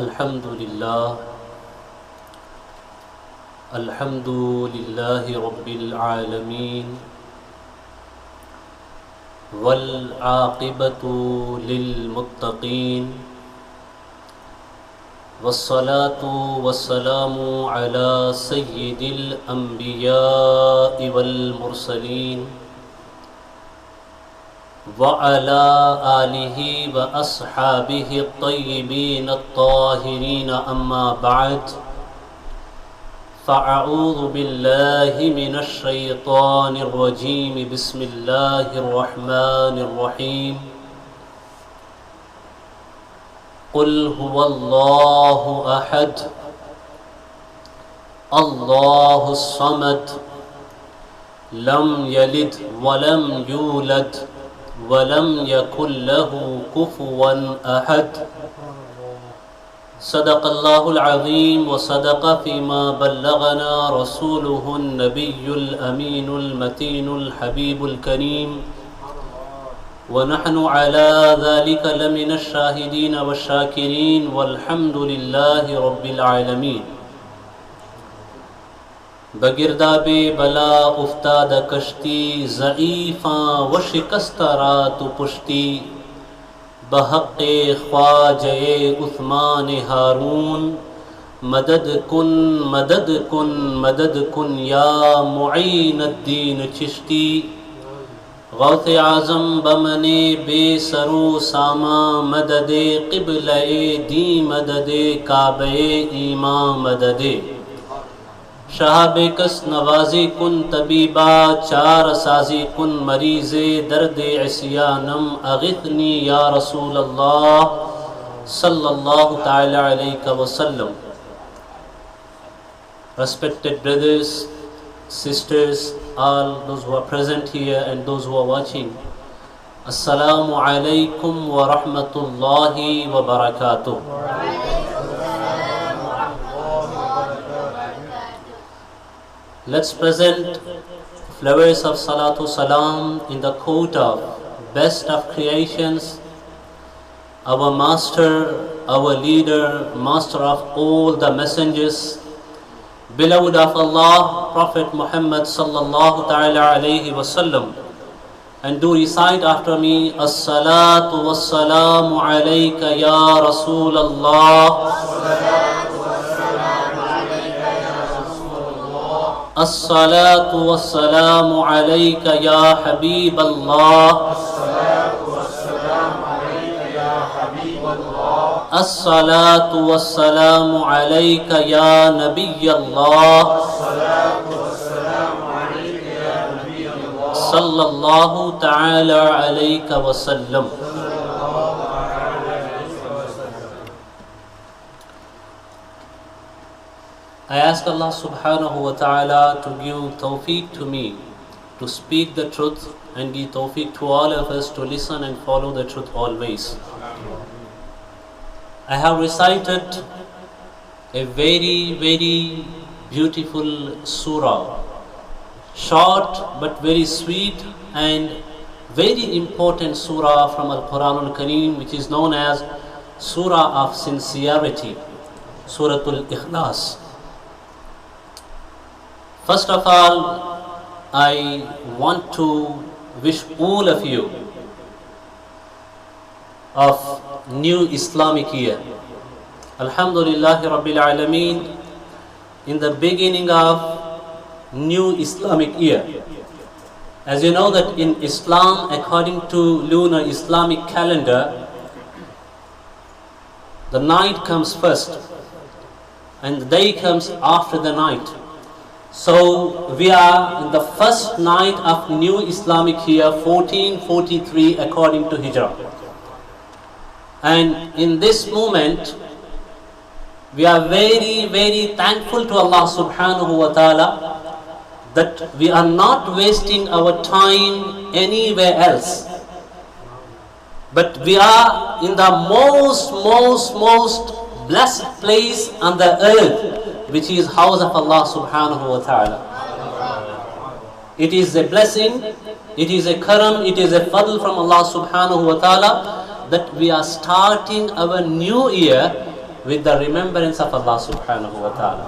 الحمد لله رب العالمين والعاقبة للمتقين والصلاة والسلام على سيد الأنبياء والمرسلين وعلى آله وأصحابه الطيبين الطاهرين أما بعد فأعوذ بالله من الشيطان الرجيم بسم الله الرحمن الرحيم قل هو الله أحد الله الصمد لم يلد ولم يولد ولم يكن له كفوا أحد صدق الله العظيم وصدق فيما بلغنا رسوله النبي الأمين المتين الحبيب الكريم ونحن على ذلك لمن الشاهدين والشاكرين والحمد لله رب العالمين بگرداب بلا افتاد کشتی ضعیفاں و شکستہ رات پشتی بحق خواجہ عثمان ہارون مدد کن مدد کن مدد کن یا معین الدین چشتی غوث اعظم بمن بے سرو ساما مدد قبلہ دی مدد کعبہ ایماں مدد شہاب کس نوازی کن طبیبا چار سازی کن مریض درد عصیانم اغثنی یا رسول اللہ صلی اللہ تعالی علیہ وسلم. Respected brothers, sisters, all those who are present here and those who are watching, Assalamu alaikum wa rahmatullahi wa barakatuh. Let's present flowers of salatu salam in the court of best of creations, our master, our leader, master of all the messengers, beloved of Allah, Prophet Muhammad sallallahu ta'ala alayhi wasallam, and do recite after me, as-salatu was-salamu alayka ya Rasul Allah, الصلاة والسلام عليك يا حبيب الله الصلاة والسلام عليك يا نبي الله صلى الله تعالى عليك وسلم. I ask Allah subhanahu wa ta'ala to give tawfiq to me to speak the truth and give tawfiq to all of us to listen and follow the truth always. I have recited a very, very beautiful surah, short but very sweet and very important surah from Al-Quran Al-Kareem, which is known as Surah of Sincerity, Suratul Ikhlas. First of all, I want to wish all of you of new Islamic year. Alhamdulillah Rabbil Alameen, in the beginning of new Islamic year. As you know that in Islam, according to lunar Islamic calendar, the night comes first and the day comes after the night. So we are in the first night of new Islamic year 1443 according to Hijrah. And in this moment, we are very, very thankful to Allah subhanahu wa ta'ala that we are not wasting our time anywhere else. But we are in the most blessed place on the earth, which is house of Allah subhanahu wa ta'ala. It is a blessing, it is a karam, it is a fadl from Allah subhanahu wa ta'ala that we are starting our new year with the remembrance of Allah subhanahu wa ta'ala.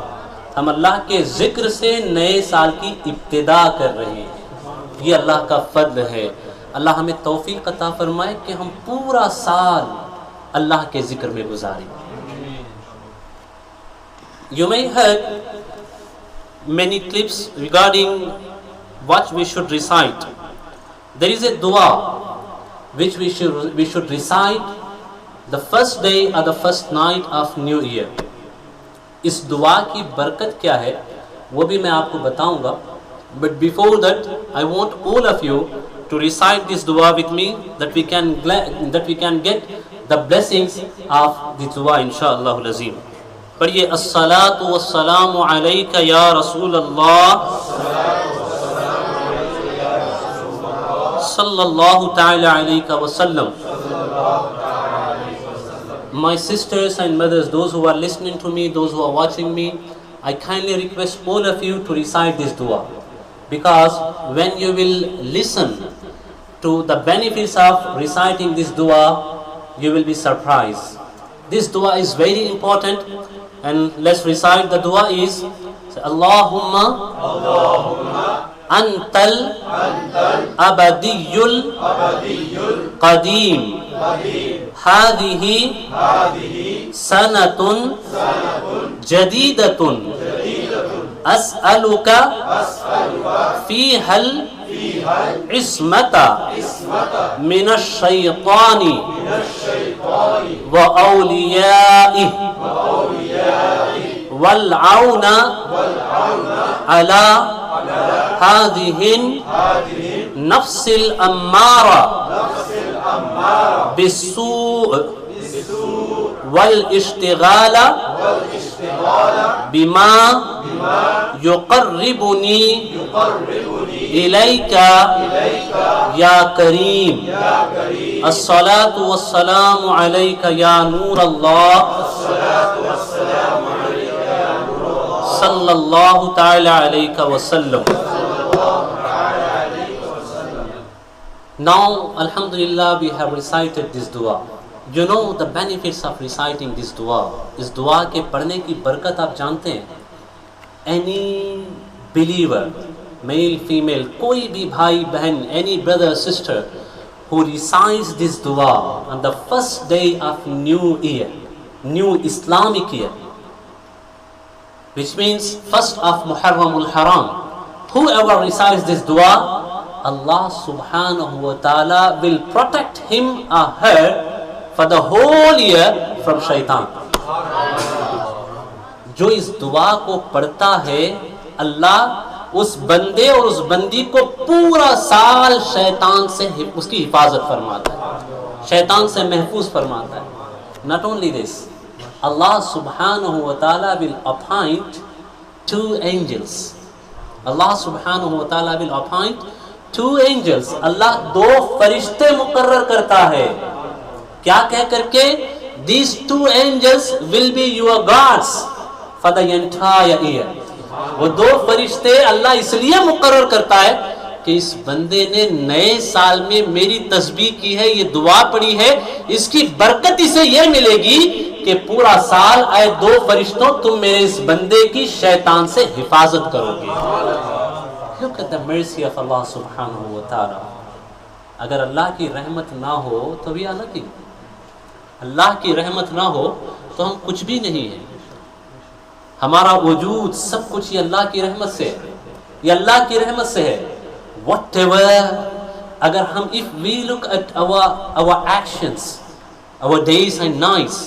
ہم اللہ کے ذکر سے نئے سال کی ابتدا کر رہے ہیں. یہ اللہ کا فضل ہے. اللہ ہمیں توفیق عطا فرمائے کہ ہم پورا سال اللہ کے ذکر میں گزاریں. You may heard many clips regarding what we should recite. There is a dua which we should recite the first day or the first night of New Year. اس دعا کی برکت کیا ہے وہ بھی میں آپ کو بتاؤں گا. But before that, I want all of you to recite this dua with me, that we can get the blessings of the dua inshallah al-azim. پڑھیے الصلاۃ والسلام علیک یا رسول اللہ صلی اللہ تعالی علیہ وسلم. My sisters and mothers, those who are listening to me, those who are watching me, I kindly request all of you to recite this dua, because when you will listen to the benefits of reciting this dua, you will be surprised. This dua is very important, and let's recite. The dua is Allahumma antal abadiyul qadim hadhihi sanatun jadidatun as'aluka fihal ismata minash shaitani wa awliyaihi wal auna ala hadhihi nafsil ammara بالسوء والاشتغال بما يقربني إليك يا كريم. الصلاة والسلام عليك يا نور الله صلى الله تعالى عليك وسلم. Now, alhamdulillah, we have recited this dua. You know the benefits of reciting this dua. اس دعا کے پڑھنے کی برکت آپ جانتے ہیں. Any believer, male, female, کوئی بھی بھائی بہن, any brother, sister who recites this dua on the first day of new year, new Islamic year, which means first of Muharram al-Haram, whoever recites this dua, Allah subhanahu wa ta'ala will protect him or her for the whole year from shaitan. جو اس دعا کو پڑھتا ہے, اللہ اس بندے اور اس بندی کو پورا سال شیطان سے اس کی حفاظت فرماتا ہے, شیطان سے محفوظ فرماتا ہے. Not only this, Allah subhanahu wa ta'ala will appoint 2 angels. Allah subhanahu wa ta'ala will appoint 2 angels. اللہ 2 فرشتے مقرر کرتا ہے. کیا کہہ کر کے؟ These 2 angels will be your guards for the entire year. وہ 2 فرشتے اللہ اس لیے مقرر کرتا ہے کہ اس بندے نے نئے سال میں میری تسبیح کی ہے, یہ دعا پڑھی ہے, اس کی برکت اسے یہ ملے گی کہ پورا سال اے 2 فرشتوں تم میرے اس بندے کی شیطان سے حفاظت کرو گے. Look at the mercy of Allah subhanahu wa ta'ala. اگر اللہ کی رحمت نہ ہو تو بھی الگ ہی. اللہ کی رحمت نہ ہو تو ہم کچھ بھی نہیں ہیں. ہمارا وجود سب کچھ یہ اللہ کی رحمت سے ہے, یہ اللہ کی رحمت سے ہے. Whatever, اگر ہم if we look at our actions, our days and nights,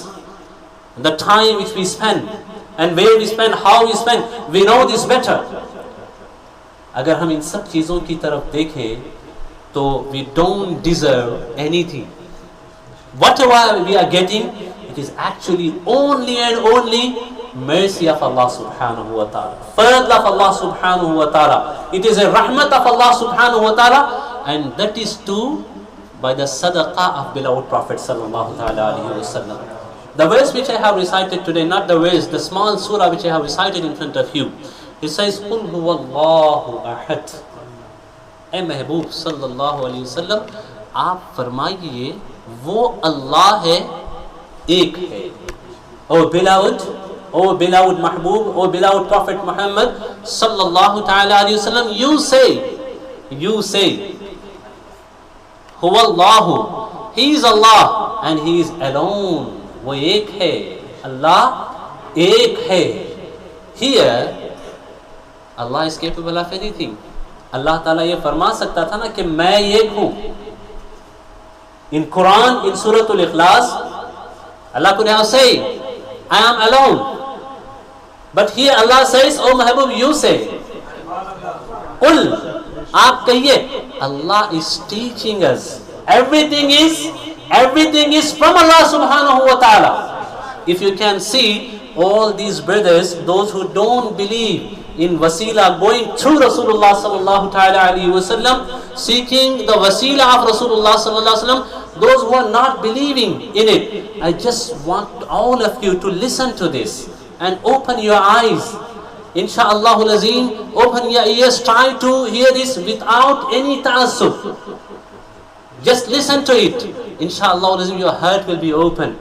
the time which we spend and where we spend, how we spend, we know this better. اگر ہم ان سب چیزوں کی طرف دیکھیں تو we don't deserve anything. Whatever we are getting, it is actually only and only mercy of Allah subhanahu wa ta'ala, fadl of Allah subhanahu wa ta'ala. It is a rahmat of Allah subhanahu wa ta'ala, and that is too by the sadaqah of beloved Prophet sallallahu ta'ala alayhi wa sallam. The verse which I have recited today, not the verse, the small surah which I have recited in front of you, it says قُلْ هُوَ اللَّهُ أَحَدٌ. اے محبوب صلی اللہ علیہ وسلم, آپ فرمائیے وہ اللہ ہے, ایک ہے. O beloved Mahbub, O beloved Prophet Muhammad sallallahu ta'ala alayhi wasallam, you say, Huwallahu, He is Allah and He is alone. وہ ایک ہے, اللہ ایک ہے. Here Allah is capable of anything. اللہ تعالیٰ یہ فرما سکتا تھا نا کہ میں ایک ہوں. In Quran, in Surah Al-Ikhlas, Allah could have said, I am alone. But here Allah says, oh Mahbub, you say. Qul, آپ کہیے. Allah is teaching us. Everything is from Allah subhanahu wa ta'ala. If you can see, all these brothers, those who don't believe in wasila, going through Rasulullah sallallahu ta'ala alayhi wa sallam, seeking the wasila of Rasulullah sallallahu alayhi wa sallam, those who are not believing in it, I just want all of you to listen to this and open your eyes. Insha'Allah Azim, open your ears, try to hear this without any ta'assub. Just listen to it. Insha'Allah Azim, your heart will be open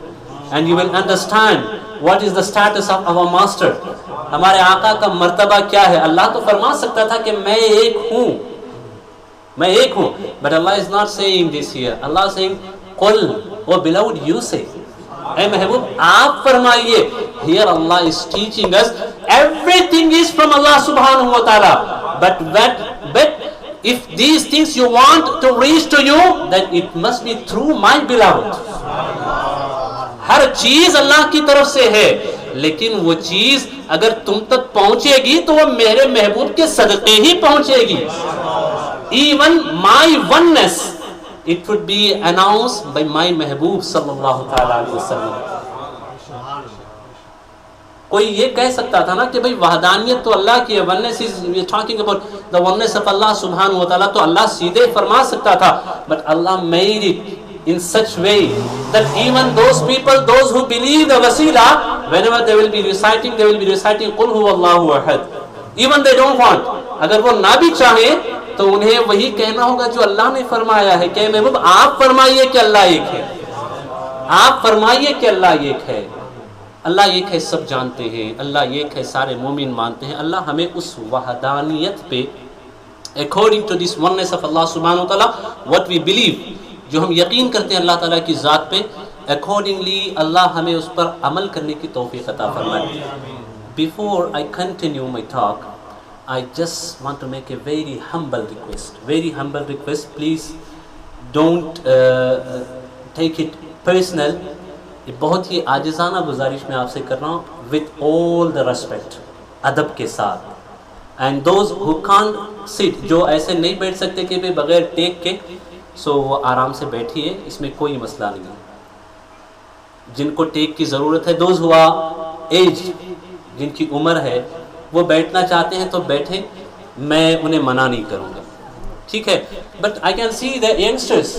and you will understand what is the status of our master. ہمارے آقا کا مرتبہ کیا ہے. اللہ تو فرما سکتا تھا کہ میں ایک ہوں, میں ایک ہوں. But Allah is not saying this here. Allah is saying, Qul, oh beloved, you say. اے محبوب آپ فرمائیے. Here Allah is teaching us everything is from Allah subhanahu wa ta'ala. But if these things you want to reach to you, then it must be through my beloved. ہر چیز اللہ کی طرف سے ہے, لیکن وہ چیز اگر تم تک پہنچے گی تو وہ میرے محبوب کے صدقے ہی پہنچے گی. Even my oneness, it would be announced by my محبوب صلی اللہ تعالیٰ علیہ وسلم. کوئی یہ کہہ سکتا تھا نا کہ بھئی وحدانیت تو اللہ کی ہے, oneness is, we are talking about the oneness of Allah subhanahu wa ta'ala, تو اللہ سیدھے فرما سکتا تھا. But Allah made it in such way that even those people, those who believe the wasila, whenever they will be reciting Qul huwallahu ahad. Even they don't want, اگر وہ نہ بھی چاہیں تو انہیں وہی کہنا ہوگا جو اللہ نے فرمایا ہے کہ محبوب آپ فرمائیے کہ اللہ ایک ہے, آپ فرمائیے کہ اللہ ایک ہے. اللہ ایک ہے, سب جانتے ہیں, اللہ ایک ہے, سارے مومن مانتے ہیں. اللہ ہمیں اس وحدانیت پہ, according to this oneness of Allah subhanahu wa ta'ala, what we believe, جو ہم یقین کرتے ہیں اللہ تعالیٰ کی ذات پہ, accordingly اللہ ہمیں اس پر عمل کرنے کی توفیق عطا فرمائے. Before I continue my talk, I just want to make a very humble request. Please don't take it personal. یہ بہت ہی عاجزانہ گزارش میں آپ سے کر رہا ہوں, with all the respect, ادب کے ساتھ. And those who can't sit, جو ایسے نہیں بیٹھ سکتے کہ بغیر ٹیک کے, سو وہ آرام سے بیٹھیے, اس میں کوئی مسئلہ نہیں ہے. جن کو ٹیک کی ضرورت ہے, دوز ہوا ایج, جن کی عمر ہے, وہ بیٹھنا چاہتے ہیں تو بیٹھیں, میں انہیں منع نہیں کروں گا, ٹھیک ہے. But I can see the youngsters,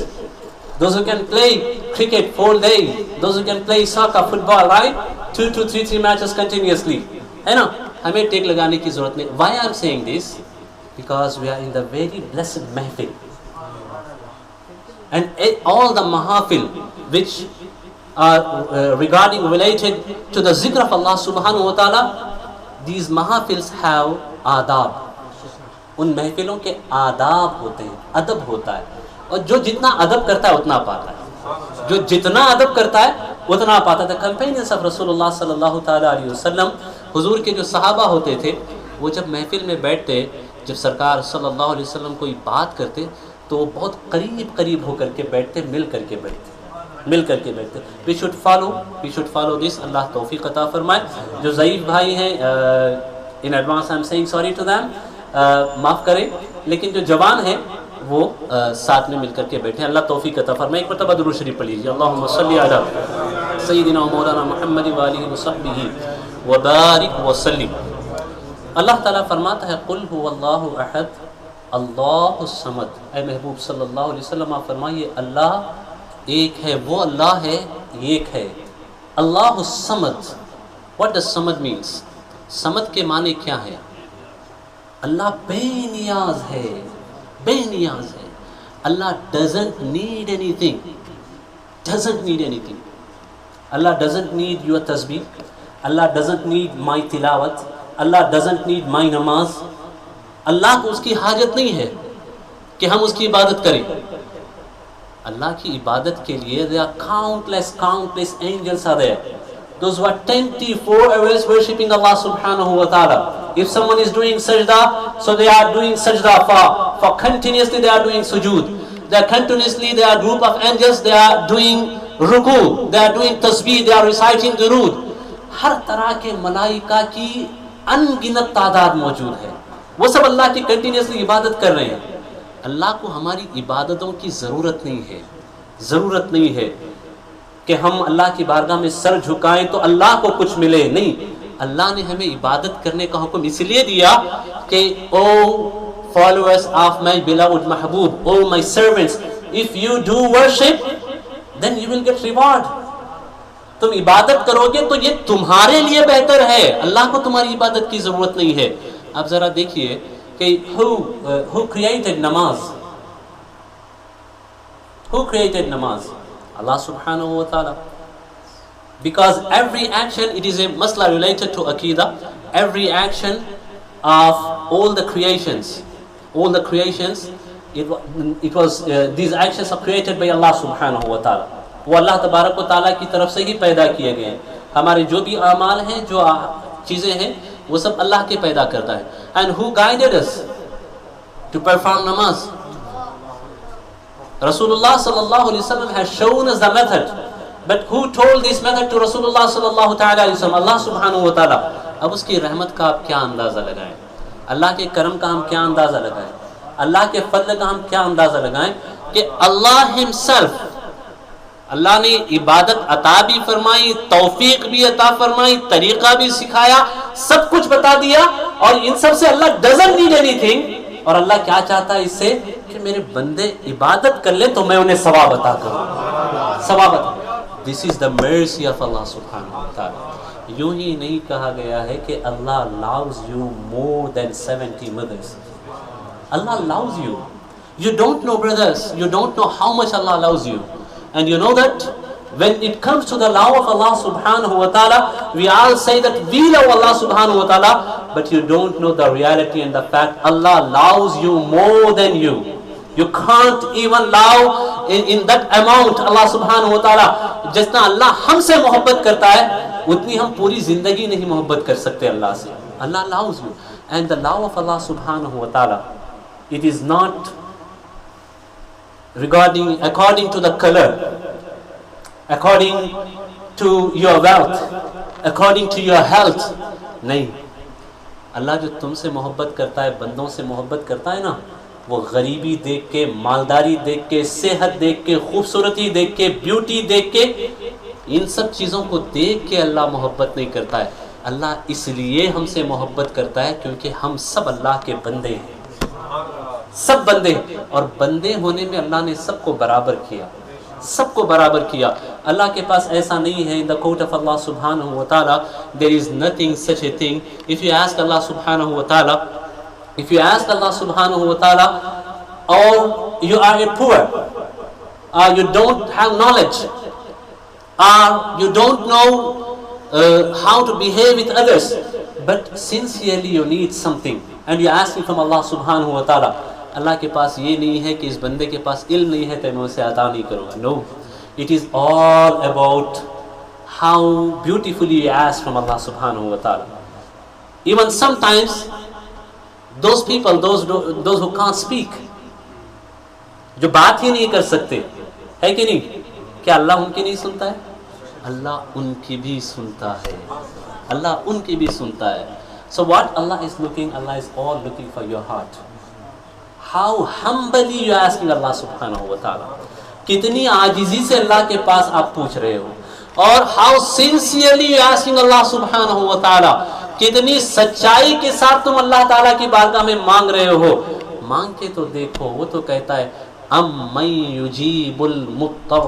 those who can play cricket 4 days, those who can play soccer, football, right, 2 to 3 matches continuously, ہے نا, ہمیں ٹیک لگانے کی ضرورت نہیں. Why I am saying this? Because we are in the very blessed mahfil. And all the mahafil which are related to the zikr of Allah subhanahu wa ta'ala, these mahafils have adab. ان محفلوں کے آداب ہوتے ہیں, ادب ہوتا ہے, اور جو جتنا ادب کرتا ہے اتنا پاتا ہے, جو جتنا ادب کرتا ہے اتنا پاتا ہے. کمپینینس آف رسول اللہ صلی اللہ تعالیٰ علیہ وسلم, حضور کے جو صحابہ ہوتے تھے, وہ جب محفل میں بیٹھتے, جب سرکار صلی اللہ علیہ وسلم کوئی بات کرتے تو وہ بہت قریب ہو کر کے بیٹھتے, مل کر کے بیٹھتے. We should follow this. اللہ توفیق عطا فرمائے. جو ضعیف بھائی ہیں, in advance I'm saying sorry to them, معاف کریں, لیکن جو جوان ہیں وہ ساتھ میں مل کر کے بیٹھے. اللہ توفیق عطا فرمائے. ایک مرتبہ درود شریف پڑھ لیجیے. اللہم صلی علی سیدنا و مولانا محمد وآلہ وصحبہ وبارک وسلم. اللہ تعالیٰ فرماتا ہے, قل هو اللہ احد اللہ الصمد. اے محبوب صلی اللہ علیہ وسلم آپ فرمائیے, اللہ ایک ہے, وہ اللہ ہے, ایک ہے. اللہ الصمد. What does samad means? Samad کے معنی کیا ہے؟ اللہ بے نیاز ہے, بے نیاز ہے. اللہ doesn't need anything. Allah doesn't need your tasbih. Allah doesn't need my tilawat. Allah doesn't need my namaz. اللہ کو اس کی حاجت نہیں ہے کہ ہم اس کی عبادت کریں. اللہ کی عبادت کے لیے there are countless angels are there. Those who are 24 hours worshipping Allah subhanahu wa ta'ala. If someone is doing sajda, so they are doing sajda for continuously they are doing sujood. They are continuously, they are group of angels, they are doing ruku, they are doing tasbih, they are reciting durood. ہر طرح کے ملائکہ کی ان گنت تعداد موجود ہے. وہ سب اللہ کی continuously عبادت کر رہے ہیں. اللہ کو ہماری عبادتوں کی ضرورت نہیں ہے کہ ہم اللہ کی بارگاہ میں سر جھکائیں تو اللہ کو کچھ ملے. نہیں, اللہ نے ہمیں عبادت کرنے کا حکم اس لیے دیا کہ او followers of my beloved محبوب, او my servants, if you do worship then you will get reward. تم عبادت کرو گے تو یہ تمہارے لیے بہتر ہے. اللہ کو تمہاری عبادت کی ضرورت نہیں ہے. اب ذرا دیکھیے کہ who created namaz? Who created namaz? Allah subhanahu wa ta'ala. Because every action, it is a masla related to Aqidah. Every action of all the creations, it was these actions are created by Allah subhanahu wa ta'ala. وہ اللہ تبارک و تعالیٰ کی طرف سے ہی پیدا کیے گئے ہیں. ہمارے جو بھی اعمال ہیں, جو چیزیں ہیں, وہ سب اللہ کے پیدا کرتا ہے. And who guided us to perform namaz? Rasulullah sallallahu alaihi wasallam has shown us the method. But who told this method to Rasulullah sallallahu ta'ala alaihi wasallam? Allah subhanahu wa ta'ala. اب اس کی رحمت کا آپ کیا اندازہ لگائیں, اللہ کے کرم کا ہم کیا اندازہ لگائیں, اللہ کے فضل کا ہم کیا اندازہ لگائیں کہ اللہ himself, اللہ نے عبادت عطا بھی فرمائی, توفیق بھی عطا فرمائی, طریقہ بھی سکھایا, سب کچھ بتا دیا, اور ان سب سے اللہ doesn't need anything. اور اللہ کیا چاہتا ہے اس سے کہ میرے بندے عبادت کر لیں تو میں انہیں ثواب عطا کروں, ثواب عطا. This is the mercy of Allah subhanahu wa ta'ala. یوں ہی نہیں کہا گیا ہے کہ اللہ loves you more than 70 mothers. Allah loves you. You don't know, brothers, you don't know how much Allah loves you. And you know that when it comes to the love of Allah subhanahu wa ta'ala, we all say that we love Allah subhanahu wa ta'ala, but you don't know the reality and the fact Allah loves you more than you. You can't even love in that amount Allah subhanahu wa ta'ala. جتنا اللہ ہم سے محبت کرتا ہے اتنی ہم پوری زندگی نہیں محبت کر سکتے اللہ سے. Allah loves you. And the love of Allah subhanahu wa ta'ala, it is not according to the color, according to your wealth, according to your health. نہیں, اللہ جو تم سے محبت کرتا ہے, بندوں سے محبت کرتا ہے نا, وہ غریبی دیکھ کے, مالداری دیکھ کے, صحت دیکھ کے, خوبصورتی دیکھ کے, بیوٹی دیکھ کے, ان سب چیزوں کو دیکھ کے اللہ محبت نہیں کرتا ہے. اللہ اس لیے ہم سے محبت کرتا ہے کیونکہ ہم سب اللہ کے بندے ہیں, سب بندے, اور بندے ہونے میں اللہ نے سب کو برابر کیا, سب کو برابر کیا. اللہ کے پاس ایسا نہیں ہے. In the court of Allah subhanahu wa ta'ala there is nothing such a thing. If you ask Allah subhanahu wa ta'ala, or you are a poor, or you don't have knowledge, or you don't know how to behave with others, but sincerely you need something and you are asking from Allah subhanahu wa ta'ala, اللہ کے پاس یہ نہیں ہے کہ اس بندے کے پاس علم نہیں ہے تو میں اسے عطا نہیں کروں گا. No, it is all about how beautifully you ask from Allah subhanahu wa ta'ala. Even sometimes those people, those who can't speak, جو بات ہی نہیں کر سکتے, ہے کہ نہیں, کیا اللہ ان کی نہیں سنتا ہے؟ اللہ ان کی بھی سنتا ہے, اللہ ان کی بھی سنتا ہے. So what Allah is looking, Allah is all looking for your heart. How humbly you are asking Allah subhanahu wa ta'ala. کتنی عاجزی سے اللہ کے پاس آپ پوچھ رہے ہو, اور how sincerely you are asking Allah subhanahu wa ta'ala. کتنی سچائی کے ساتھ تم اللہ تعالیٰ کی بارگاہ میں مانگ رہے ہو. مانگ کے تو دیکھو, وہ تو کہتا ہے امن یجیب المضطر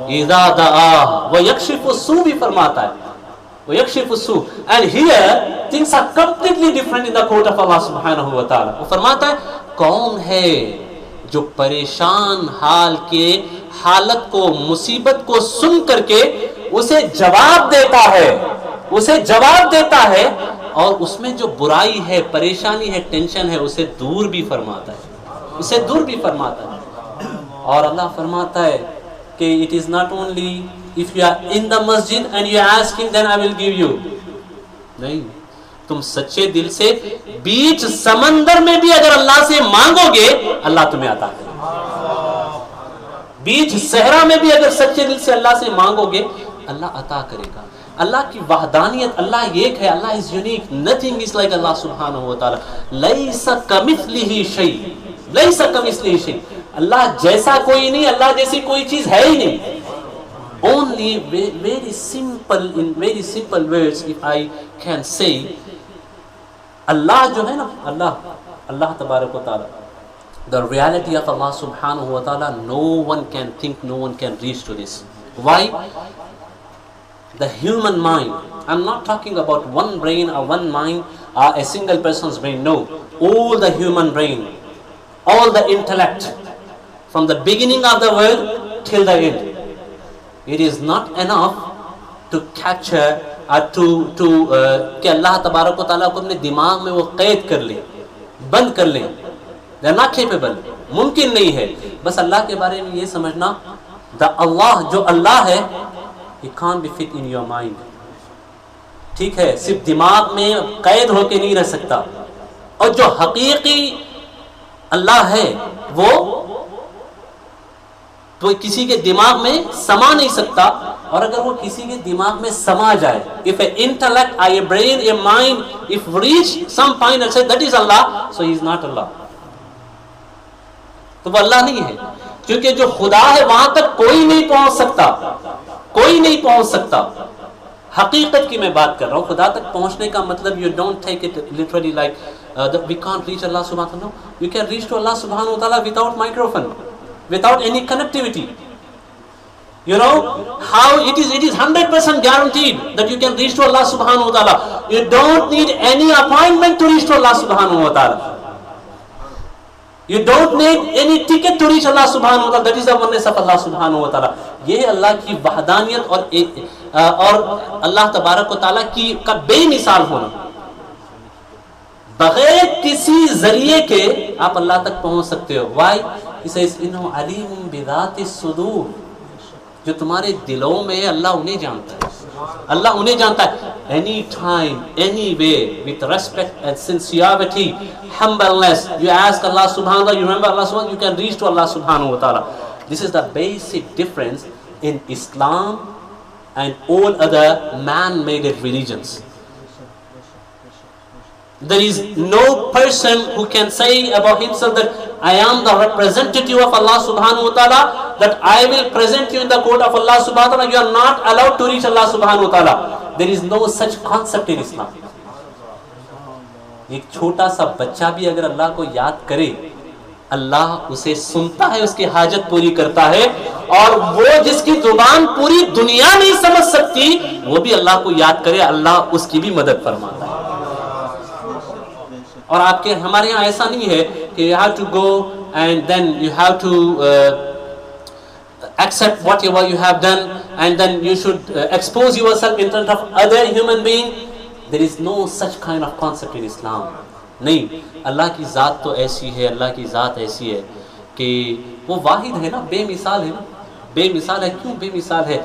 اذا دعا ویکشف السوء بھی فرماتا ہے, وَيَكْشِفُ السُّوءَ. And here things are completely different in the court of Allah subhanahu wa ta'ala. وہ فرماتا ہے کون ہے جو پریشان حال کے حالت کو, مصیبت کو سن کر کے اسے جواب دیتا ہے, اسے جواب دیتا ہے, اور اس میں جو برائی ہے, پریشانی ہے, ٹینشن ہے, اسے دور بھی فرماتا ہے, اسے دور بھی فرماتا ہے. اور اللہ فرماتا ہے کہ it is not only if you are in the masjid and you are asking then I will give you. نہیں, تم سچے دل سے بیچ سمندر میں بھی اگر اللہ سے مانگو گے اللہ تمہیں عطا کرے گا. بیچ صحرا میں بھی اگر سچے دل سے اللہ سے مانگو گے اللہ عطا کرے گا. اللہ کی وحدانیت, اللہ ایک ہے, اللہ is unique, nothing is like Allah subhanahu wa ta'ala. لَيْسَ كَمِثْلِهِ شَيْءٍ, لَيْسَ كَمِثْلِهِ شَيْءٍ, اللہ جیسا کوئی نہیں, اللہ جیسی کوئی چیز ہے ہی نہیں. Only very simple, in very simple words if I can say, اللہ جو ہے نا, اللہ تبارک و تعالی, the reality of Allah subhanahu wa ta'ala, no one can think, no one can reach to this. Why? The human mind, I'm not talking about one brain or one mind or a single person's brain, no. All the human brain, all the intellect, from the beginning of the world till the end, it is not enough to capture or to کہ اللہ تبارک و تعالیٰ کو اپنے دماغ میں وہ قید کر لیں, بند کر لیں. they are not capable, ممکن نہیں ہے. بس اللہ کے بارے میں یہ سمجھنا, the اللہ جو اللہ ہے, he can't be fit in your mind. ٹھیک ہے, صرف دماغ میں قید ہو کے نہیں رہ سکتا. اور جو حقیقی اللہ ہے وہ تو کسی کے دماغ میں سما نہیں سکتا. اور اگر وہ کسی کے دماغ میں سما جائے, if an intellect or a brain, a mind, if reach some point and say that is Allah, so he is not Allah. تو وہ اللہ نہیں ہے, کیونکہ جو خدا ہے وہاں تک کوئی نہیں پہنچ سکتا, کوئی نہیں پہنچ سکتا. حقیقت کی میں بات کر رہا ہوں. خدا تک پہنچنے کا مطلب you don't take it literally like we can't reach Allah subhanahu wa ta'ala. No, you can reach to Allah subhanahu wa ta'ala without microphone, without any connectivity. You know how it is 100% guaranteed that you can reach to Allah subhanahu wa ta'ala. You don't need any appointment to reach to Allah subhanahu wa ta'ala. You don't need any ticket to reach Allah subhanahu wa ta'ala. That is the oneness of Allah subhanahu wa ta'ala. یہ اللہ کی وحدانیت اور اللہ تبارک و تعالیٰ کی کا بے مثال ہونا. بغیر کسی ذریعے کے آپ اللہ تک پہنچ سکتے ہو. Why? He says إِنَّهُ عَلِيمٌ بِذَاتِ الصُّدُورِ. جو تمہارے دلوں میں ہے اللہ انہیں جانتا ہے, اللہ انہیں جانتا ہے. Any time, any way, with respect and sincerity, humbleness, you ask Allah subhanahu wa ta'ala, you remember Allah subhanahu wa ta'ala, you can reach to Allah subhanahu wa ta'ala. This is the basic difference in Islam and all other man-made religions. There is no person who can say about himself that I am the representative of Allah subhanahu wa ta'ala, that I will present you in the court of Allah subhanahu wa ta'ala. You are not allowed to reach Allah subhanahu wa ta'ala. There is no such concept in Islam. ایک چھوٹا سا بچہ بھی اگر اللہ کو یاد کرے, اللہ اسے سنتا ہے, اس کی حاجت پوری کرتا ہے. اور وہ جس کی زبان پوری دنیا نہیں سمجھ سکتی, وہ بھی اللہ کو یاد کرے, اللہ اس کی بھی مدد فرماتا ہے. اور آپ کے ہمارے یہاں ایسا نہیں ہے کہ you have to go and then you have to accept whatever you have done and then you should expose yourself in front of other human being. There is no such kind of concept in Islam. نہیں, اللہ کی ذات تو ایسی ہے, اللہ کی ذات ایسی ہے کہ وہ واحد ہے نا, بے مثال ہے نا. بے مثال ہے. کیوں بے مثال ہے؟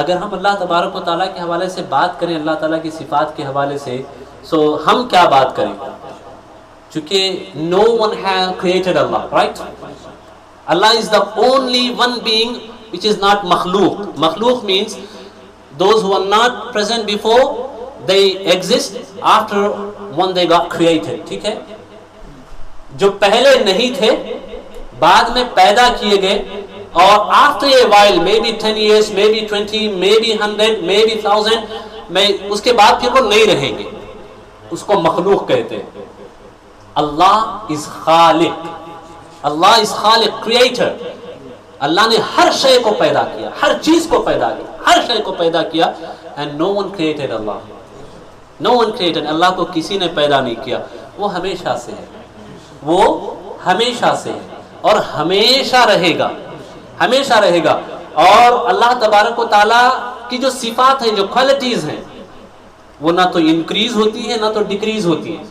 اگر ہم اللہ تبارک و تعالیٰ کے حوالے سے بات کریں, اللہ تعالیٰ کی صفات کے حوالے سے, سو ہم کیا بات کریں؟ چونکہ no one has created Allah, right? Allah is the only one being which is not makhlooq. Makhlooq means those who are not present before, they exist after when they got created. ٹھیک ہے, جو پہلے نہیں تھے بعد میں پیدا کیے گئے, اور after a while, maybe 10 years, maybe 20, maybe 100, maybe 1000, میں اس کے بعد پھر وہ نہیں رہیں گے. اس کو مخلوق کہتے ہیں. اللہ از خالق, اللہ از خالق, کریٹر. اللہ نے ہر شے کو پیدا کیا, ہر چیز کو پیدا کیا, ہر شے کو پیدا کیا. and no one created Allah. No one created. اللہ کو کسی نے پیدا نہیں کیا. وہ ہمیشہ سے ہے, وہ ہمیشہ سے ہے اور ہمیشہ رہے گا. ہمیشہ رہے گا. اور اللہ تبارک و تعالیٰ کی جو صفات ہیں, جو کوالٹیز ہیں, وہ نہ تو انکریز ہوتی ہے نہ تو ڈیکریز ہوتی ہے.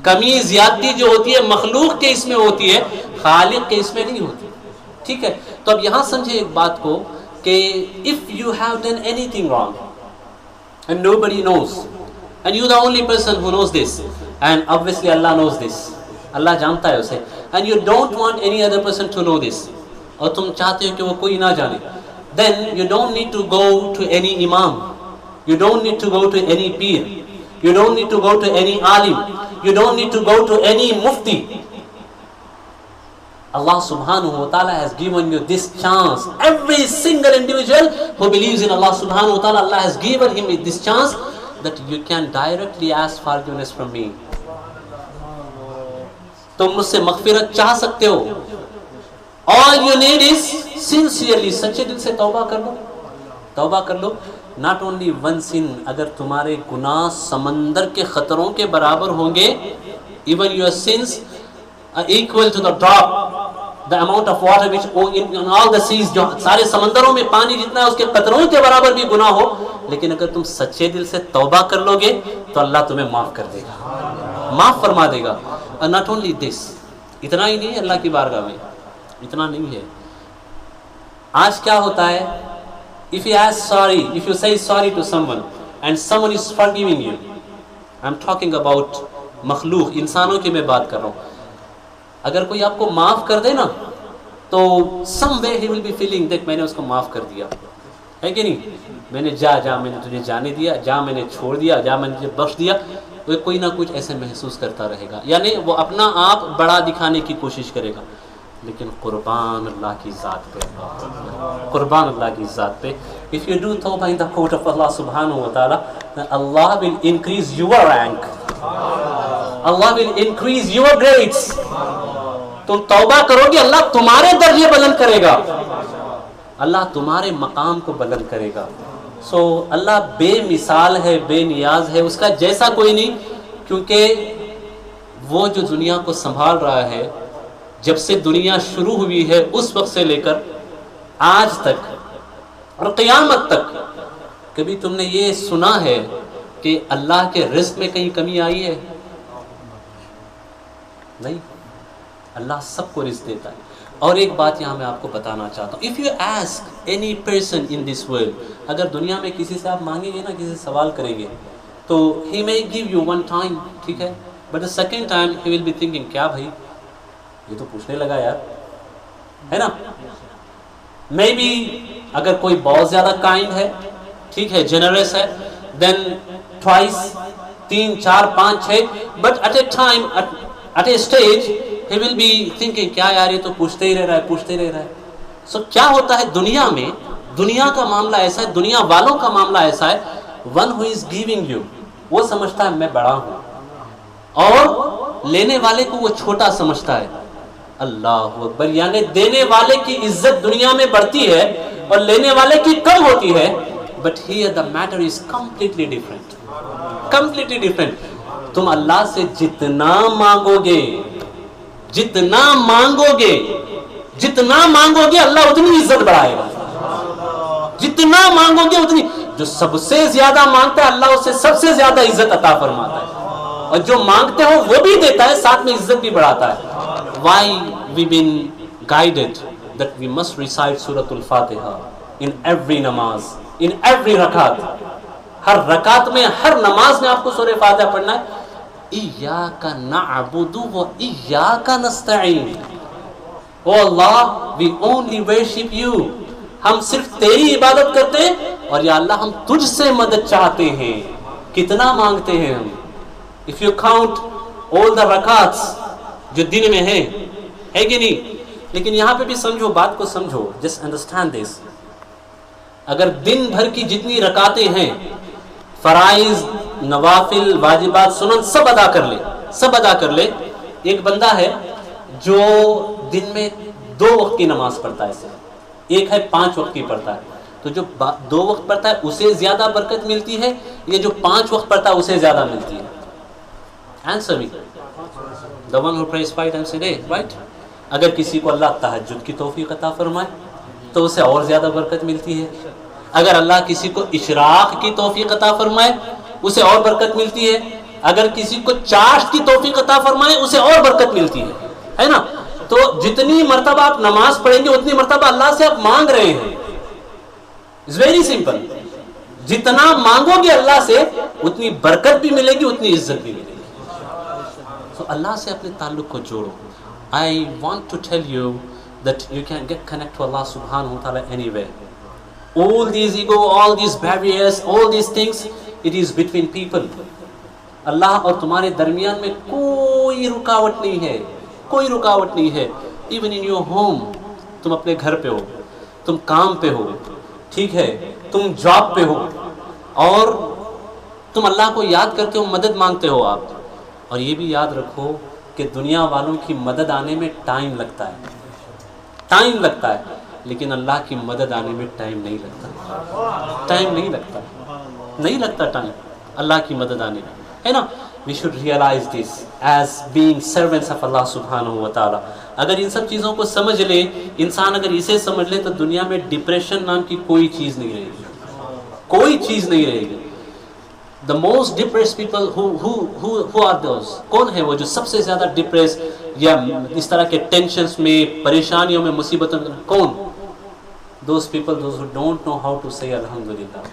کمی زیادتی جو ہوتی ہے مخلوق کے اس میں ہوتی ہے, خالق کے اس میں نہیں ہوتی. ٹھیک ہے, تو اب یہاں سمجھے ایک بات کو کہ if you have done anything wrong and nobody knows and you the only person who knows this, and obviously Allah knows this, اللہ جانتا ہے اسے, and you don't want any other person to know this, اور تم چاہتے ہو کہ وہ کوئی نہ جانے, then you don't need to go to any imam, you don't need to go to any peer, you don't need to go to any alim, you don't need to go to any mufti. Allah subhanahu wa ta'ala has given you this chance. Every single individual who believes in Allah subhanahu wa ta'ala, Allah has given him this chance that you can directly ask forgiveness from me. تم مجھ سے مغفرت چاہ سکتے ہو. All you need is sincerely, سچے دل سے توبہ کر لو, توبہ کر لو. Not only one sin, اگر تمہارے گناہ سمندر کے خطروں کے برابر ہوں گے, even your sins are equal to the drop, the amount of water which in all the seas, جو سارے سمندروں میں پانی جتنا ہے اس کے قطروں کے برابر بھی گناہ ہو, لیکن اگر تم سچے دل سے توبہ کر لو گے تو اللہ تمہیں معاف کر دے گا, معاف فرما دے گا. اور not only this, اتنا ہی نہیں ہے اللہ کی بارگاہ میں, اتنا نہیں ہے. آج کیا ہوتا ہے, if you ask sorry, if you say sorry to someone and someone is forgiving you, I'm talking about مخلوق, انسانوں کی میں بات کر رہا ہوں, اگر کوئی آپ کو معاف کر دے نا تو سم وے ہی ول بی فیلنگ دیٹ میں نے اس کو معاف کر دیا ہے کہ نہیں, میں نے جا میں نے تجھے جانے دیا, جا میں نے چھوڑ دیا, جا میں نے تجھے بخش دیا. وہ کوئی نہ کچھ ایسے محسوس کرتا رہے گا, یعنی وہ اپنا آپ بڑا دکھانے کی کوشش کرے گا. لیکن قربان اللہ کی ذات پہ, قربان اللہ کی ذات پہ, if you do tawbah in the court of Allah subhanahu wa ta'ala, then Allah will increase your rank, Allah will increase your grades. تم توبہ کرو گے اللہ تمہارے درجے بلند کرے گا, اللہ تمہارے مقام کو بلند کرے گا. سو اللہ بے مثال ہے, بے نیاز ہے, اس کا جیسا کوئی نہیں. کیونکہ وہ جو دنیا کو سنبھال رہا ہے, جب سے دنیا شروع ہوئی ہے اس وقت سے لے کر آج تک اور قیامت تک, کبھی تم نے یہ سنا ہے کہ اللہ کے رزق میں کہیں کمی آئی ہے؟ نہیں, اللہ سب کو رزق دیتا ہے. اور ایک بات یہاں میں آپ کو بتانا چاہتا ہوں, if you ask any person in this world, اگر دنیا میں کسی سے آپ مانگیں گے نا, کسی سے سوال کریں گے تو he may give you one time, ٹھیک ہے, but the second time he will be thinking کیا بھائی یہ تو پوچھنے لگا یار, ہے نا. Maybe اگر کوئی بہت زیادہ کائنڈ ہے, ٹھیک ہے, جنرس ہے, then twice, 3, 4, 5, 6, but at a time, at a stage he will be thinking کیا یار یہ تو پوچھتے ہی رہ رہا ہے, پوچھتے رہ رہا ہے. سو کیا ہوتا ہے دنیا میں, دنیا کا معاملہ ایسا ہے, دنیا والوں کا معاملہ ایسا ہے, one who is giving you وہ سمجھتا ہے میں بڑا ہوں, اور لینے والے کو وہ چھوٹا سمجھتا ہے. اللہ اکبر, یعنی دینے والے کی عزت دنیا میں بڑھتی ہے اور لینے والے کی کم ہوتی ہے. But here the matter is completely different, completely different. تم اللہ سے جتنا مانگو گے, جتنا مانگو گے, جتنا مانگو گے اللہ اتنی عزت بڑھائے گا, جتنا مانگو گے اتنی. جو سب سے زیادہ مانگتا ہے اللہ اسے سب سے زیادہ عزت عطا فرماتا ہے, اور جو مانگتے ہو وہ بھی دیتا ہے, ساتھ میں عزت بھی بڑھاتا ہے. Why we been guided that we must recite Surah Al-Fatiha in every namaz, in every rakat. ہر رکعت میں, ہر نماز میں آپ کو سورہ فاتحہ پڑھنا ہے. ایاک نعبد و ایاک نستعین. او اللہ we only worship you, ہم صرف تیری عبادت کرتے ہیں, اور یا اللہ ہم تجھ سے مدد چاہتے ہیں. کتنا مانگتے ہیں ہم, if you count all the rakats جو دن میں ہے کہ نہیں. لیکن یہاں پہ بھی سمجھو, بات کو سمجھو, just understand this. اگر دن بھر کی جتنی رکعتیں ہیں, فرائض, نوافل, واجبات, سنن سب ادا کر لے, سب ادا کر لے. ایک بندہ ہے جو دن میں 2 وقت کی نماز پڑھتا ہے, ایک ہے 5 وقت کی پڑھتا ہے, تو جو 2 وقت پڑھتا ہے اسے زیادہ برکت ملتی ہے یا جو 5 وقت پڑھتا ہے اسے زیادہ ملتی ہے؟ Answer me. The one who prays 5 times a day, right? اگر کسی کو اللہ تہجد کی توفیق عطا فرمائے, تو اسے اور زیادہ برکت ملتی ہے. اگر اللہ کسی کو اشراق کی توفیق عطا فرمائے اسے اور برکت ملتی ہے. اگر کسی کو چاشت کی توفیق عطا فرمائے اسے اور برکت ملتی ہے نا. تو جتنی مرتبہ آپ نماز پڑھیں گے اتنی مرتبہ اللہ سے آپ مانگ رہے ہیں. It's very simple. جتنا مانگو گے اللہ سے اتنی برکت بھی ملے گی, اتنی عزت بھی ملے گی. تو اللہ سے اپنے تعلق کو جوڑو. I want to tell you that you can get connect to Allah subhanahu wa ta'ala anywhere. All these ego, all these barriers, all these things, it is between people. اللہ اور تمہارے درمیان میں کوئی رکاوٹ نہیں ہے, کوئی رکاوٹ نہیں ہے. ایون ان یور ہوم, تم اپنے گھر پہ ہو, تم کام پہ ہو, ٹھیک ہے, تم جاب پہ ہو, اور تم اللہ کو یاد کرتے ہو, مدد مانگتے ہو آپ. اور یہ بھی یاد رکھو کہ دنیا والوں کی مدد آنے میں ٹائم لگتا ہے, ٹائم لگتا ہے, لیکن اللہ کی مدد آنے میں ٹائم نہیں لگتا, ٹائم نہیں لگتا, نہیں لگتا ٹائم اللہ کی مدد آنے میں, ہے نا. We should realize this as being servants of Allah subhanahu wa ta'ala. اگر ان سب چیزوں کو سمجھ لے انسان, اگر اسے سمجھ لے تو دنیا میں ڈپریشن نام کی کوئی چیز نہیں رہے گی, کوئی چیز نہیں رہے گی. The most depressed people who are those, کون ہے وہ جو سب سے زیادہ ڈپریس یا اس طرح کے ٹینشنز میں, پریشانیوں میں, مصیبتوں میں, کون؟ Those people, those who don't know how to say alhamdulillah,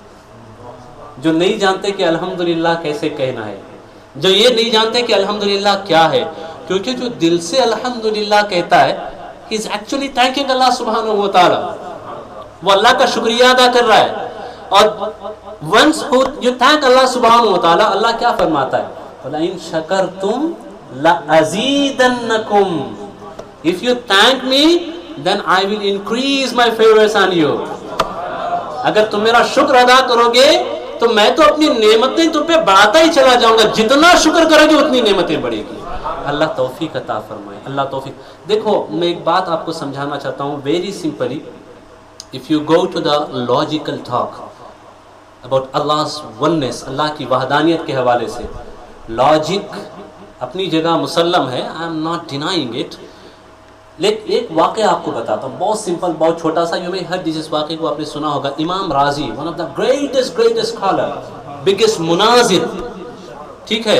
جو نہیں جانتے کہ الحمدللہ کیسے کہنا ہے, جو یہ نہیں جانتے کہ الحمدللہ کیا ہے. کیونکہ جو دل سے الحمدللہ کہتا ہے he is actually thanking Allah subhanahu wa ta'ala, وہ اللہ کا شکریہ ادا کر رہا ہے. اور once you thank Allah subhanahu wa ta'ala, اللہ کیا فرماتا ہے؟ وَلَئِن شَكَرْتُمْ لَأَزِيدَنَّكُمْ, if you thank me then I will increase my favors on you. اگر تم میرا شکر ادا کرو گے تو میں تو اپنی نعمتیں تم پہ بڑھاتا ہی چلا جاؤں گا, جتنا شکر کرو گے اتنی نعمتیں بڑھے گی. اللہ توفیق عطا فرمائے, اللہ توفیق. دیکھو میں ایک بات آپ کو سمجھانا چاہتا ہوں very simply. if you go to the logical talk about Allah's oneness, اللہ کی وحدانیت کے حوالے سے, لاجک اپنی جگہ مسلم ہے, I am not denying it. لیکن ایک واقعہ آپ کو بتاتا ہوں, بہت سمپل, بہت چھوٹا سا. یوم ہر جس واقعے کو آپ نے سنا ہوگا, Imam Razi, one of the greatest scholar, biggest مناظر, ٹھیک ہے.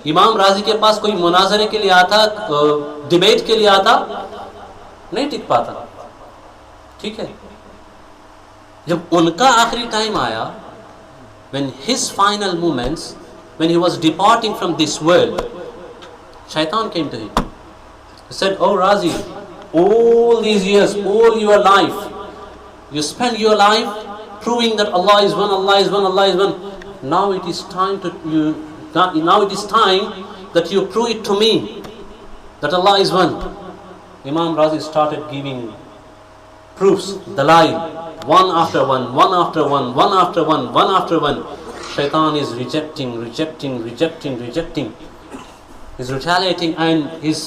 امام رازی کے پاس کوئی مناظرے کے لیے آتا, ڈیبیٹ کے لیے آتا, نہیں ٹک پاتا, ٹھیک ہے. جب ان کا آخری ٹائم آیا, when his final moments, when he was departing from this world, shaitan came to him. He said, oh Razi, all these years, all your life, you spent your life proving that Allah is one, Allah is one, Allah is one. Now it is time now it is time that you prove it to me that Allah is one. Imam Razi started giving proofs, dalail, one after one, one after one, one after one, one after one. Shaitan is rejecting. He's retaliating and he's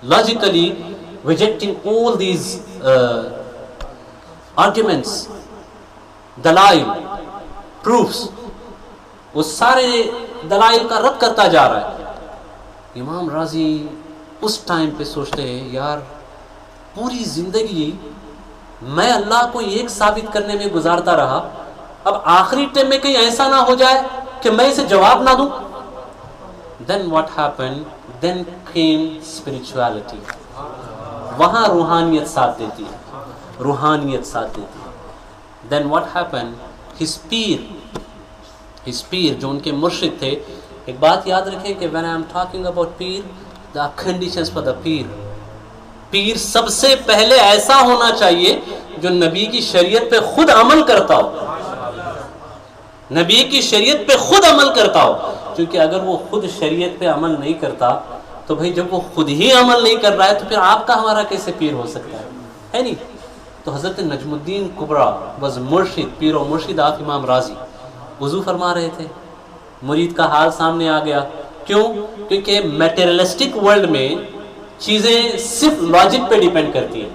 logically rejecting all these arguments, dalail, proofs. وہ سارے دلائل کا رد کرتا جا رہا ہے. امام رازی اس ٹائم پہ سوچتے ہیں, یار پوری زندگی میں اللہ کو ایک ثابت کرنے میں گزارتا رہا, اب آخری ٹائم میں کہیں ایسا نہ ہو جائے کہ میں اسے جواب نہ دوں. Then what happened? Then came spirituality. وہاں روحانیت ساتھ دیتی ہے, روحانیت ساتھ دیتی ہے. Then what happened? His peer جو ان کے مرشد تھے, ایک بات یاد رکھیں کہ when I am talking about peer, the conditions for the peer. پیر سب سے پہلے ایسا ہونا چاہیے جو نبی کی شریعت پہ خود عمل کرتا ہو, نبی کی شریعت پہ خود عمل کرتا ہو. کیونکہ اگر وہ خود شریعت پہ عمل نہیں کرتا تو بھئی جب وہ خود ہی عمل نہیں کر رہا ہے تو پھر آپ کا ہمارا کیسے پیر ہو سکتا ہے نہیں. تو حضرت نجم الدین کبریٰ was مرشد, پیر و مرشد آف امام رازی. وضو فرما رہے تھے, مرید کا حال سامنے آ گیا. کیوں؟ کیونکہ میٹیریلسٹک ورلڈ میں چیزیں صرف لاجک پہ ڈیپینڈ کرتی ہیں,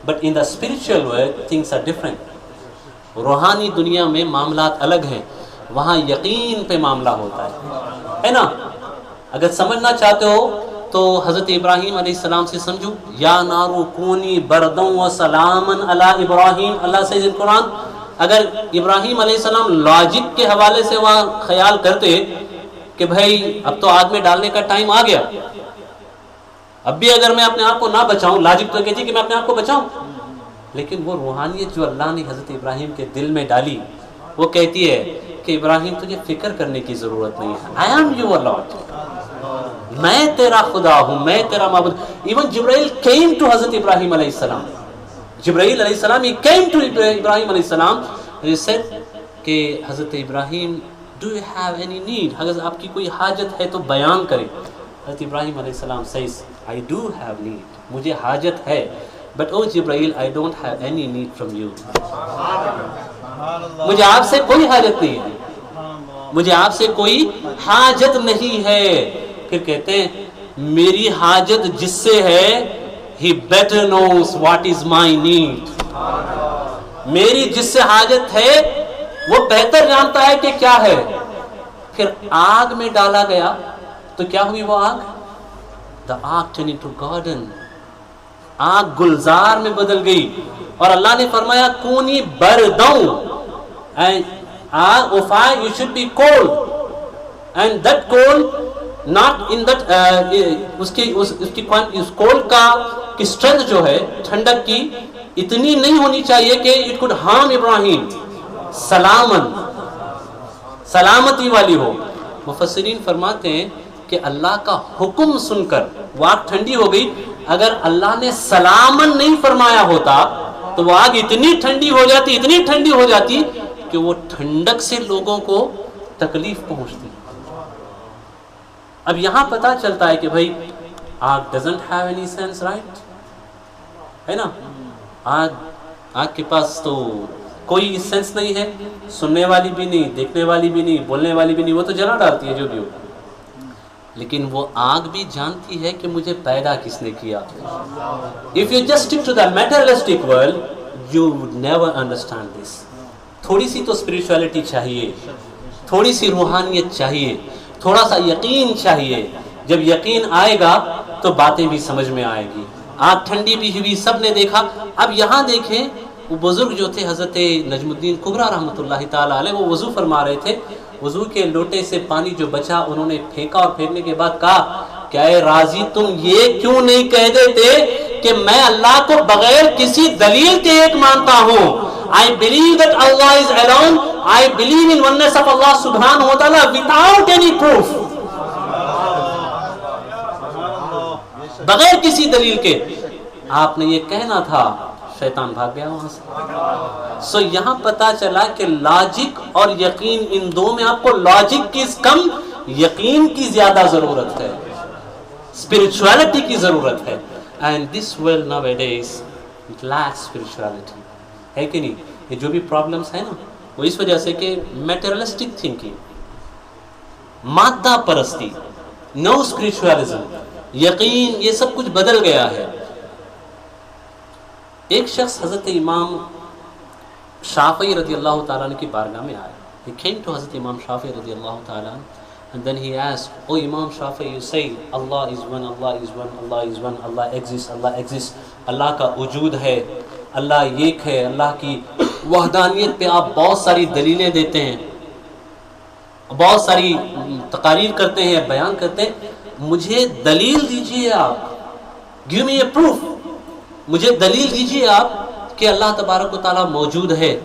but in the spiritual world things are different. روحانی دنیا میں معاملات الگ ہیں, وہاں یقین پہ معاملہ ہوتا ہے نا. اگر سمجھنا چاہتے ہو تو حضرت ابراہیم علیہ السلام سے سمجھو، یا نارو کونی بردوں و سلامن علی ابراہیم، اللہ سے قرآن. اگر ابراہیم علیہ السلام لاجک کے حوالے سے وہاں خیال کرتے کہ بھائی اب تو آگ میں ڈالنے کا ٹائم آ گیا، اب بھی اگر میں اپنے آپ کو نہ بچاؤں، لاجک تو کہتی کہ میں اپنے آپ کو بچاؤں، لیکن وہ روحانیت جو اللہ نے حضرت ابراہیم کے دل میں ڈالی وہ کہتی ہے کہ ابراہیم تجھے فکر کرنے کی ضرورت نہیں ہے، I am your Lord، میں تیرا خدا ہوں، میں تیرا معبود. ایون جبرائیل came to حضرت ابراہیم علیہ السلام، جبرائیل علیہ السلام he came to ابراہیم علیہ السلام and he said کہ حضرت ابراہیم do you have any need، اگر آپ کی کوئی حاجت ہے تو بیان کریں. حضرت ابراہیم علیہ السلام says I do have need، مجھے حاجت ہے، but oh Jibrail I don't have any need from you، مجھے آپ سے کوئی حاجت نہیں ہے، مجھے آپ سے کوئی حاجت نہیں ہے. پھر کہتے ہیں میری حاجت جس سے ہے he better knows what is my need، میری جس سے حاجت ہے وہ بہتر جانتا ہے کہ کیا ہے. پھر آگ میں ڈالا گیا تو کیا ہوئی وہ آگ؟ the ark turned into garden، آگ گلزار میں بدل گئی. اور اللہ نے فرمایا کونی بردوں، آگ of fire you should be cold، and that cold not in that اس کی کول کا اسٹرینتھ جو ہے ٹھنڈک کی اتنی نہیں ہونی چاہیے کہ it could harm ابراہیم، سلامتی والی ہو. مفسرین فرماتے ہیں کہ اللہ کا حکم سن کر وہ آگ ٹھنڈی ہو گئی، اگر اللہ نے سلامن نہیں فرمایا ہوتا تو وہ آگ اتنی ٹھنڈی ہو جاتی کہ وہ ٹھنڈک سے لوگوں کو تکلیف پہنچتی. اب یہاں پتہ چلتا ہے کہ بھائی آگ doesn't have any sense، right؟ ہے نا، آگ کے پاس تو کوئی سینس نہیں ہے، سننے والی بھی نہیں، دیکھنے والی بھی نہیں، بولنے والی بھی نہیں، وہ تو جلا ڈالتی ہے جو بھی ہو. لیکن وہ آگ بھی جانتی ہے کہ مجھے پیدا کس نے کیا. If you just stick to the materialistic world, you would never understand this. تھوڑی سی تو اسپریچولیٹی چاہیے، تھوڑی سی روحانیت چاہیے، تھوڑا سا یقین چاہیے. جب یقین آئے گا تو باتیں بھی سمجھ میں آئے گی. آگ ٹھنڈی بھی ہوئی، سب نے دیکھا. اب یہاں دیکھیں وہ بزرگ جو تھے حضرت نجم الدین کبریٰ رحمۃ اللہ تعالیٰ علیہ، وہ وضو فرما رہے تھے. وضو کے لوٹے سے پانی جو بچا انہوں نے پھینکا، اور پھینکنے کے بعد کہا کہ اے راضی تم یہ کیوں نہیں کہہ دیتے کہ میں اللہ کو بغیر کسی دلیل کے ایک مانتا ہوں. I believe that Allah is alone. I believe in oneness of Allah subhanahu wa ta'ala without any proof. بغیر کسی دلیل کے آپ نے یہ کہنا تھا، شیطان بھاگ گیا وہاں سے. سو یہاں پتا چلا کہ لاجک اور یقین، ان دو میں آپ کو لاجک کی کم، یقین کی زیادہ ضرورت ہے، اسپرچولیٹی کی ضرورت ہے. And this world nowadays it lacks spirituality، ہے کہ نہیں؟ یہ جو بھی پرابلمس ہیں نا وہ اس وجہ سے کہ میٹریلسٹک تھنکنگ، مادہ پرستی، نو اسپرچوالزم، یقین، یہ سب کچھ بدل گیا ہے. ایک شخص حضرت امام شافعی رضی اللہ تعالیٰ عنہ کی بارگاہ میں آیا. He came to حضرت امام شافعی رضی اللہ تعالیٰ عنہ and then he asked, oh Imam Shafi'i, you say Allah is one, Allah is one, Allah is one, Allah exists, Allah exists. اللہ کا وجود ہے، اللہ ایک ہے، اللہ کی وحدانیت پہ آپ بہت ساری دلیلیں دیتے ہیں، بہت ساری تقاریر کرتے ہیں، بیان کرتے ہیں. مجھے دلیل دیجیے آپ، give me a proof، مجھے دلیل دیجیے آپ کہ اللہ تبارک و تعالیٰ موجود ہے،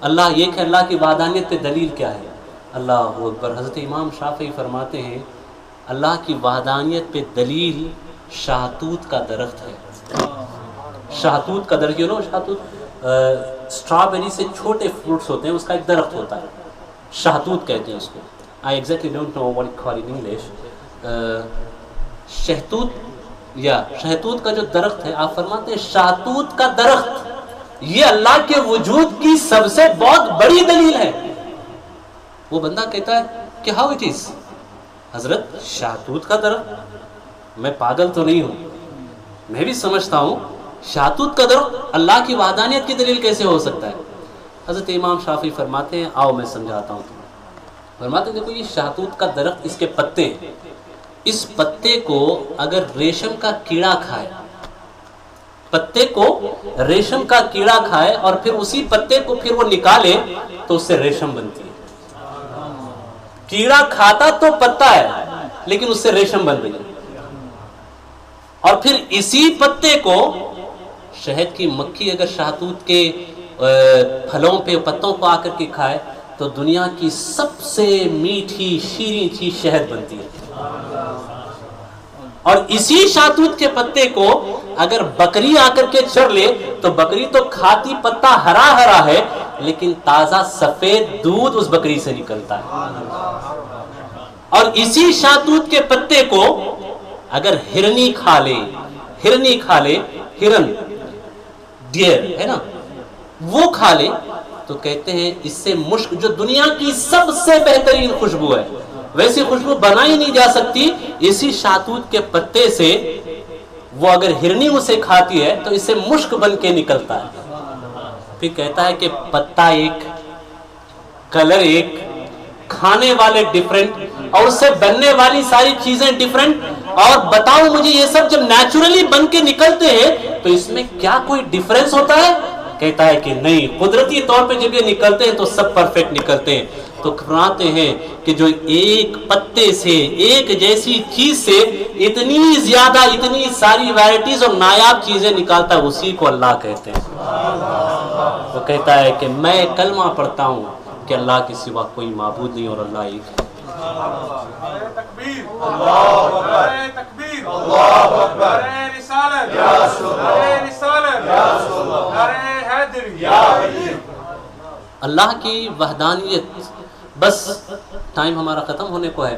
اللہ ایک ہے. اللہ کی وحدانیت پہ دلیل کیا ہے؟ اللہ اکبر. حضرت امام شافعی فرماتے ہیں اللہ کی وحدانیت پہ دلیل شاہتوت کا درخت ہے. شاہتوت کا درخت، شاہتوت اسٹرابیری سے چھوٹے فروٹس ہوتے ہیں، اس کا ایک درخت ہوتا ہے، شاہتوت کہتے ہیں اس کو. I exactly don't know what it called in English. شہتوت یا شہتوت کا جو درخت ہے، آپ فرماتے ہیں شاہتوت کا درخت یہ اللہ کے وجود کی سب سے بہت بڑی دلیل ہے. وہ بندہ کہتا ہے کہ how it is، حضرت شاہتوت کا درخت، میں پاگل تو نہیں ہوں، میں بھی سمجھتا ہوں شاہتوت کا درخت اللہ کی وحدانیت کی دلیل کیسے ہو سکتا ہے. حضرت امام شافعی فرماتے ہیں آؤ میں سمجھاتا ہوں تمہیں. فرماتے ہیں دیکھو یہ شاہتوت کا درخت، اس کے پتے ہیں، اس پتے کو اگر ریشم کا کیڑا کھائے، پتے کو ریشم کا کیڑا کھائے اور پھر اسی پتے کو پھر وہ نکالے تو اس سے ریشم بنتی ہے. کیڑا کھاتا تو پتا ہے لیکن اس سے ریشم بن رہی ہے. اور پھر اسی پتے کو شہد کی مکھی اگر شہتوت کے پھلوں پہ پتوں کو آ کر کے کھائے تو دنیا کی سب سے میٹھی شیریں سی شہد بنتی ہے. اور اسی شہتوت کے پتے کو اگر بکری آ کر کے چر لے تو بکری تو کھاتی پتا ہرا ہرا ہے لیکن تازہ سفید دودھ اس بکری سے نکلتا ہے. اور اسی شہتوت کے پتے کو اگر ہرنی کھا لے ہرن ڈیئر ہے نا، وہ کھا لے تو کہتے ہیں اس سے مشک جو دنیا کی سب سے بہترین خوشبو ہے، ویسی خوشبو بنائی نہیں جا سکتی. اسی شہتوت کے پتے سے وہ اگر ہرنی اسے کھاتی ہے تو اس سے مشک بن کے نکلتا ہے. پھر کہتا ہے کہ پتا ایک، کلر ایک، کھانے والے ڈیفرنٹ اور اس سے بننے والی ساری چیزیں ڈیفرنٹ. اور بتاؤ مجھے یہ سب جب نیچرلی بن کے نکلتے ہیں تو اس میں کیا کوئی ڈیفرنس ہوتا ہے؟ کہتا ہے کہ نہیں، قدرتی طور پہ جب یہ نکلتے ہیں تو سب پرفیکٹ نکلتے ہیں. تو فرماتے ہیں کہ جو ایک پتے سے، ایک جیسی چیز سے اتنی زیادہ، اتنی ساری ویرائٹیز اور نایاب چیزیں نکالتا ہے، اسی کو اللہ کہتے ہیں. وہ کہتا ہے کہ میں کلمہ پڑھتا ہوں کہ اللہ کے سوا کوئی معبود نہیں اور اللہ ایک ہے. اللہ کی وحدانیت. بس ٹائم ہمارا ختم ہونے کو ہے.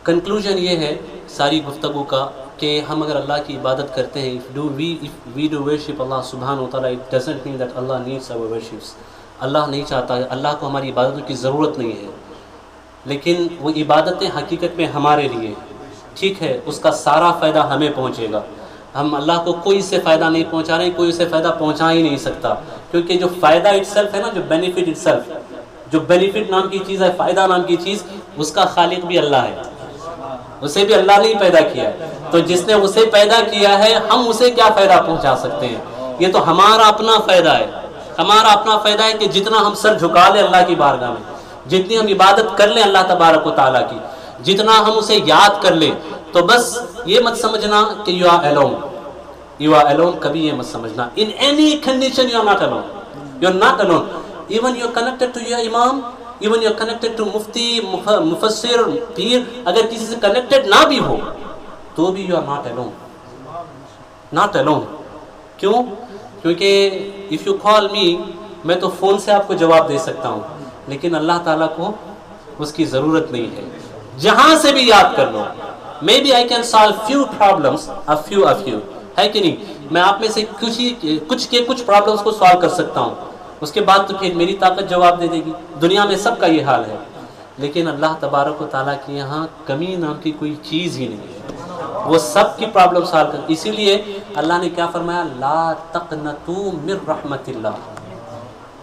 کنکلوژن یہ ہے ساری گفتگو کا کہ ہم اگر اللہ کی عبادت کرتے ہیں، if we do worship Allah subhanahu wa ta'ala, it doesn't mean that Allah needs our worships. اللہ نہیں چاہتا ہے، اللہ کو ہماری عبادتوں کی ضرورت نہیں ہے، لیکن وہ عبادتیں حقیقت میں ہمارے لیے، ٹھیک ہے، اس کا سارا فائدہ ہمیں پہنچے گا. ہم اللہ کو کوئی سے فائدہ نہیں پہنچا رہے ہیں، کوئی اسے فائدہ پہنچا ہی نہیں سکتا، کیونکہ جو فائدہ اٹ سیلف ہے نا، جو بینیفٹ اٹ سیلف، جو بینیفٹ نام کی چیز ہے، فائدہ نام کی چیز، اس کا خالق بھی اللہ ہے، اسے بھی اللہ نے ہی پیدا کیا ہے. تو جس نے اسے پیدا کیا ہے ہم اسے کیا فائدہ پہنچا سکتے ہیں؟ یہ تو ہمارا اپنا فائدہ ہے. ہمارا اپنا فائدہ ہے کہ جتنا ہم سر جھکا لیں اللہ کی بارگاہ میں، جتنی ہم عبادت کر لیں اللہ تبارک و تعالیٰ کی، جتنا ہم اسے یاد کر لیں، تو بس یہ مت سمجھنا کہ you are alone. You are alone. کبھی یہ مت سمجھنا. In any condition you are not alone. You are not alone. Even you are connected to your imam, even you are connected to mufti, mufassir, پیر، اگر کسی سے connected نہ بھی ہو تو بھی you are not alone. Not alone. کیوں؟ کیونکہ if you call me، میں تو فون سے آپ کو جواب دے سکتا ہوں، لیکن اللہ تعالیٰ کو اس کی ضرورت نہیں ہے. جہاں سے بھی یاد کر لو. Maybe I can solve few problems, a few, ہے کہ نہیں؟ میں آپ میں سے کچھ پرابلمس کو سالو کر سکتا ہوں، اس کے بعد تو پھر میری طاقت جواب دے دے گی. دنیا میں سب کا یہ حال ہے، لیکن اللہ تبارک و تعالیٰ کے یہاں کمی نام کی کوئی چیز ہی نہیں ہے، وہ سب کی پرابلم سالو کر. اسی لیے اللہ نے کیا فرمایا؟ لا تقنطوا من رحمت اللہ.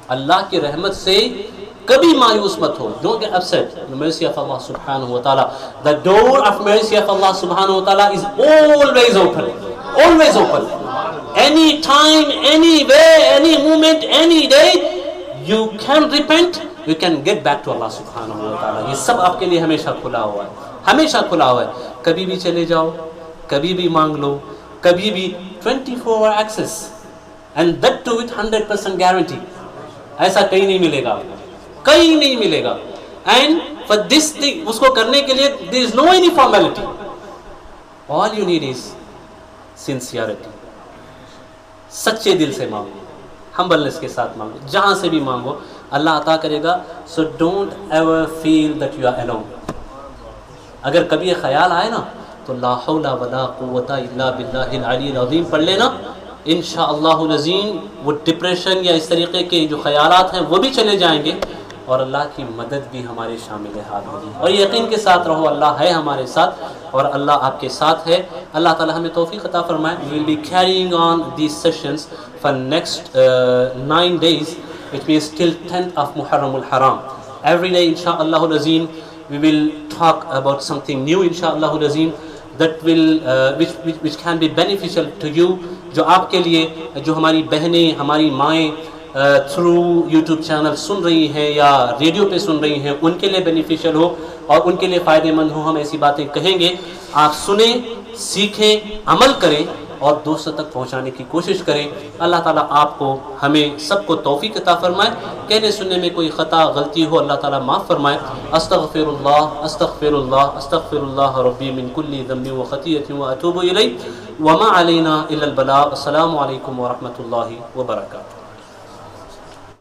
اللہ کی رحمت سے کبھی مایوس مت ہو. Don't get upset. The mercy of Allah subhanahu wa ta'ala. The door of mercy of Allah subhanahu wa ta'ala is always open. Always open. Any time, anywhere, any moment, any day, you can repent. You can get back to Allah subhanahu wa ta'ala. یہ سب آپ کے لیے ہمیشہ کھلا ہوا ہے، ہمیشہ کھلا ہوا ہے. کبھی بھی چلے جاؤ، کبھی بھی مانگ لو، کبھی بھی 24 hour access. And that too with 100% guarantee. ایسا کہیں نہیں ملے گا، کہیں نہیں ملے گا. And for this thing، اس کو کرنے کے لیے there is no any formality. All you need is sincerity. سچے دل سے مانگو، ہمبلنس کے ساتھ مانگو، جہاں سے بھی مانگو اللہ عطا کرے گا. So don't ever feel that you are alone. اگر کبھی یہ خیال آئے نا تو لا حول ولا قوت الا باللہ العلی العظیم پڑھ لینا، انشاءاللہ العظیم وہ ڈپریشن یا اس طریقے کے جو خیالات ہیں وہ بھی چلے جائیں گے اور اللہ کی مدد بھی ہمارے شامل حال ہوگی. اور یقین کے ساتھ رہو اللہ ہے ہمارے ساتھ اور اللہ آپ کے ساتھ ہے. اللہ تعالی ہمیں توفیق عطا فرمائے. We will be carrying on these sessions for next 9 days, which means till 10th of Muharram al-Haram. Every day inshallah al-Azim we will talk about something new inshallah al-azim that will which can be beneficial to you, جو آپ کے لیے جو ہماری بہنیں ہماری مائیں through YouTube channel سن رہی ہیں یا ریڈیو پہ سن رہی ہیں ان کے لیے بینیفیشل ہو اور ان کے لیے فائدہ مند ہو. ہم ایسی باتیں کہیں گے, آپ سنیں, سیکھیں, عمل کریں اور دوسروں تک پہنچانے کی کوشش کریں. اللہ تعالیٰ آپ کو ہمیں سب کو توفیق عطا فرمائے. کہنے سننے میں کوئی خطا غلطی ہو اللہ تعالیٰ معاف فرمائے. استغفر اللہ استغفر اللہ استغفر اللہ ربی من کل ذنب و خطیۃ و اتوب الیہ وما علینا الا البلاغ. السلام علیکم ورحمۃ اللہ وبرکاتہ.